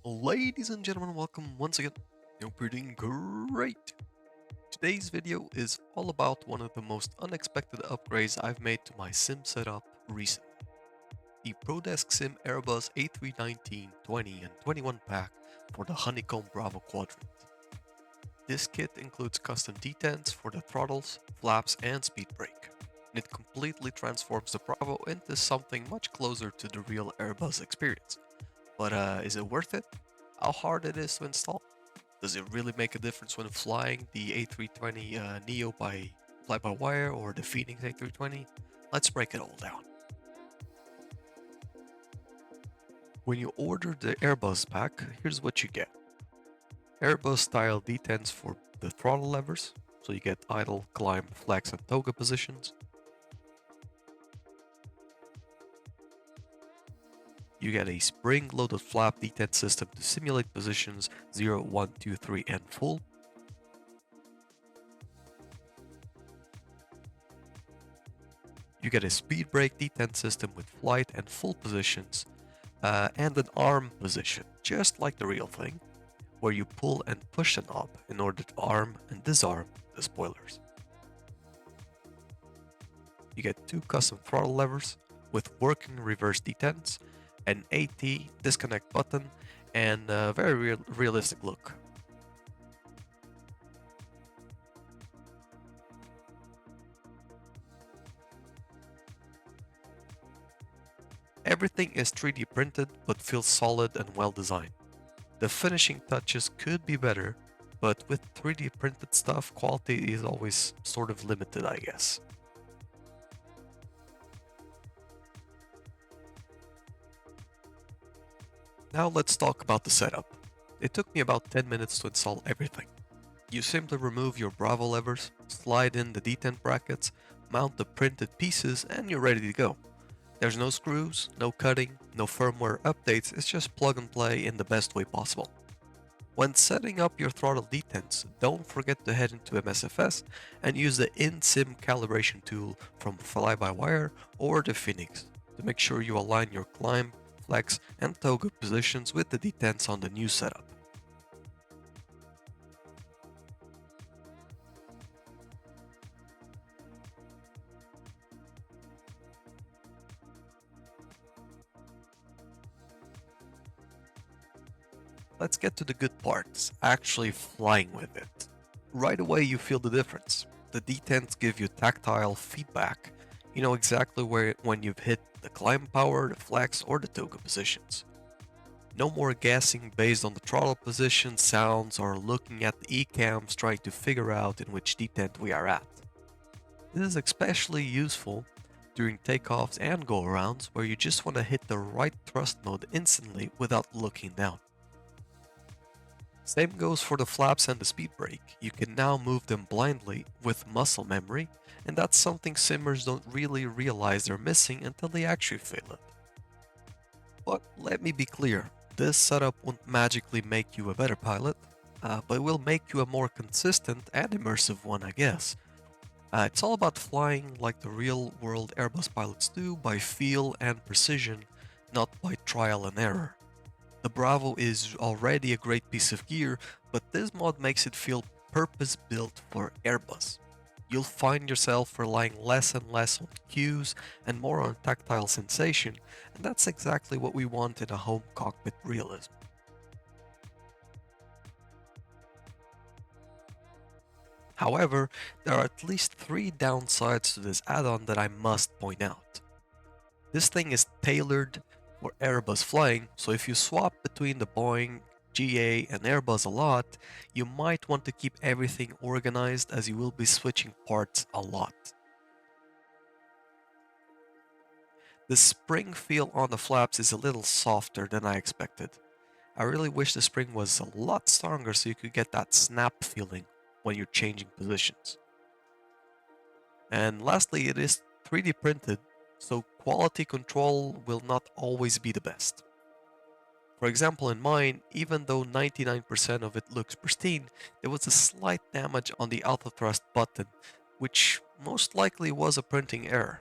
Ladies and gentlemen, welcome once again. Hope you're doing great. Today's video is all about one of the most unexpected upgrades I've made to my sim setup recently. The ProDeskSim Airbus A319, 20 and 21 pack for the Honeycomb Bravo quadrant. This kit includes custom detents for the throttles, flaps and speed brake. And it completely transforms the Bravo into something much closer to the real Airbus experience. But is it worth it? How hard it is to install? Does it really make a difference when flying the A320 Neo by fly-by-wire or the Phoenix A320? Let's break it all down. When you order the Airbus pack, here's what you get. Airbus style detents for the throttle levers, so you get idle, climb, flex and toga positions. You get a spring-loaded flap detent system to simulate positions 0, 1, 2, 3 and full. You get a speed brake detent system with flight and full positions and an arm position, just like the real thing, where you pull and push the knob in order to arm and disarm the spoilers. You get 2 custom throttle levers with working reverse detents, an AT disconnect button, and a very realistic look. Everything is 3D printed but feels solid and well designed. The finishing touches could be better, but with 3D printed stuff, quality is always sort of limited, I guess. Now let's talk about the setup. It took me about 10 minutes to install everything. You simply remove your Bravo levers, slide in the detent brackets, mount the printed pieces, and you're ready to go. There's no screws, no cutting, no firmware updates, it's just plug and play in the best way possible. When setting up your throttle detents, don't forget to head into MSFS and use the in-sim calibration tool from Fly-by-Wire or the Phoenix to make sure you align your climb, flex and toga positions with the detents on the new setup. Let's get to the good parts, actually flying with it. Right away you feel the difference. The detents give you tactile feedback. You know exactly when you've hit the climb power, the flex or the toga positions. No more guessing based on the throttle position, sounds, or looking at the eCams trying to figure out in which detent we are at. This is especially useful during takeoffs and go-arounds where you just want to hit the right thrust mode instantly without looking down. Same goes for the flaps and the speed brake. You can now move them blindly with muscle memory, and that's something simmers don't really realize they're missing until they actually feel it. But let me be clear, this setup won't magically make you a better pilot, but it will make you a more consistent and immersive one, I guess. It's all about flying like the real-world Airbus pilots do by feel and precision, not by trial and error. The Bravo is already a great piece of gear, but this mod makes it feel purpose-built for Airbus. You'll find yourself relying less and less on cues and more on tactile sensation, and that's exactly what we want in a home cockpit realism. However, there are at least 3 downsides to this add-on that I must point out. This thing is tailored for Airbus flying, so if you swap between the Boeing, GA and Airbus a lot, you might want to keep everything organized as you will be switching parts a lot. The spring feel on the flaps is a little softer than I expected. I really wish the spring was a lot stronger so you could get that snap feeling when you're changing positions. And lastly, it is 3D printed, so quality control will not always be the best. For example, in mine, even though 99% of it looks pristine, there was a slight damage on the alpha thrust button, which most likely was a printing error.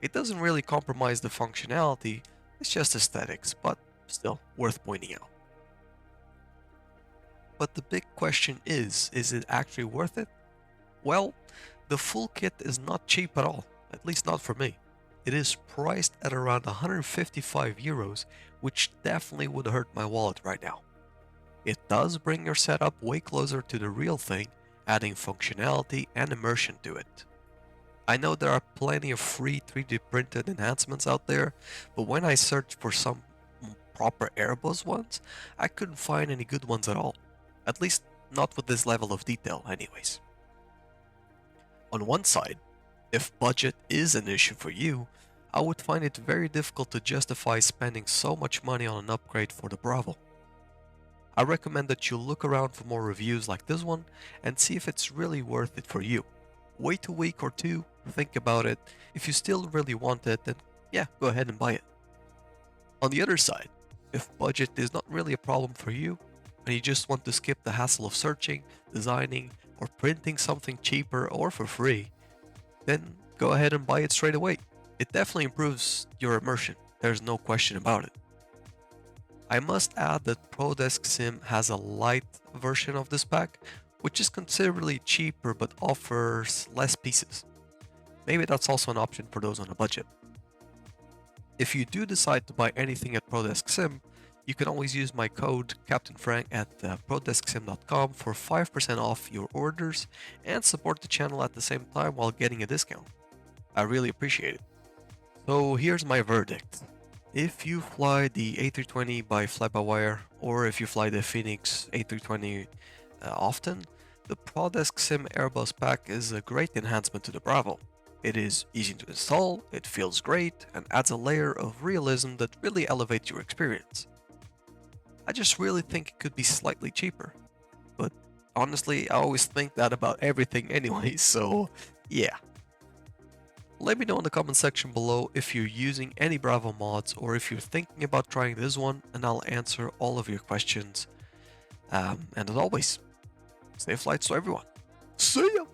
It doesn't really compromise the functionality, it's just aesthetics, but still worth pointing out. But the big question is it actually worth it? Well, the full kit is not cheap at all, at least not for me. It is priced at around 155 euros, which definitely would hurt my wallet right now. It does bring your setup way closer to the real thing, adding functionality and immersion to it. I know there are plenty of free 3D printed enhancements out there, but when I searched for some proper Airbus ones, I couldn't find any good ones at all. At least not with this level of detail anyways. On one side, if budget is an issue for you, I would find it very difficult to justify spending so much money on an upgrade for the Bravo. I recommend that you look around for more reviews like this one and see if it's really worth it for you. Wait a week or two, think about it. If you still really want it, then yeah, go ahead and buy it. On the other side, if budget is not really a problem for you, and you just want to skip the hassle of searching, designing, or printing something cheaper or for free, then go ahead and buy it straight away. It definitely improves your immersion, there's no question about it. I must add that ProDeskSim has a light version of this pack, which is considerably cheaper but offers less pieces. Maybe that's also an option for those on a budget. If you do decide to buy anything at ProDeskSim, you can always use my code CAPTFRANK at ProDeskSim.com for 5% off your orders and support the channel at the same time while getting a discount. I really appreciate it. So here's my verdict. If you fly the A320 by fly-by-wire, or if you fly the Phoenix A320 often, the ProDeskSim Airbus Pack is a great enhancement to the Bravo. It is easy to install, it feels great, and adds a layer of realism that really elevates your experience. I just really think it could be slightly cheaper, but honestly, I always think that about everything anyway, so yeah. Let me know in the comment section below if you're using any Bravo mods or if you're thinking about trying this one, and I'll answer all of your questions. And as always, safe flights to everyone. See ya!